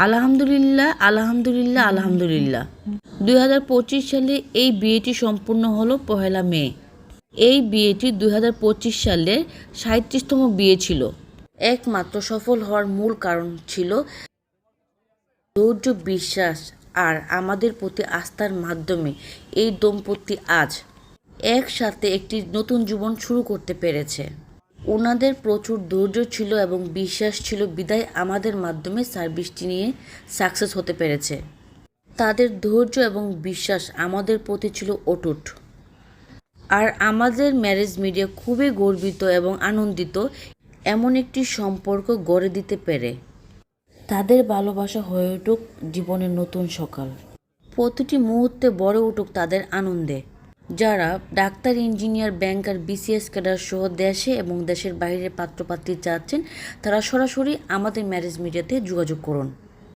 আলহামদুলিল্লাহ, আলহামদুলিল্লাহ, আলহামদুলিল্লাহ। 2025 সালে এই বিয়েটি সম্পূর্ণ হলো 1 মে। এই বিয়েটি 2025 সালের 37তম বিয়ে ছিল। একমাত্র সফল হওয়ার মূল কারণ ছিল ধৈর্য, বিশ্বাস আর আমাদের প্রতি আস্থার মাধ্যমে এই দম্পতি আজ একসাথে একটি নতুন জীবন শুরু করতে পেরেছে। ওনাদের প্রচুর ধৈর্য ছিল এবং বিশ্বাস ছিল বিধায় আমাদের মাধ্যমে সার্ভিসটি নিয়ে সাকসেস হতে পেরেছে। তাদের ধৈর্য এবং বিশ্বাস আমাদের প্রতি ছিল অটুট। আর আমাদের ম্যারেজ মিডিয়া খুবই গর্বিত এবং আনন্দিত এমন একটি সম্পর্ক গড়ে দিতে পেরে। তাদের ভালোবাসা হয়ে উঠুক জীবনের নতুন সকাল। প্রতিটি মুহূর্তে বড় উঠুক তাদের আনন্দে। যারা ডাক্তার, ইঞ্জিনিয়ার, ব্যাংকার, বিসিএস ক্যাডার সহ দেশে এবং দেশের বাইরে পাত্রপাত্রী চাচ্ছেন, তারা সরাসরি আমাদের ম্যারেজ মিডিয়াতে যোগাযোগ করুন।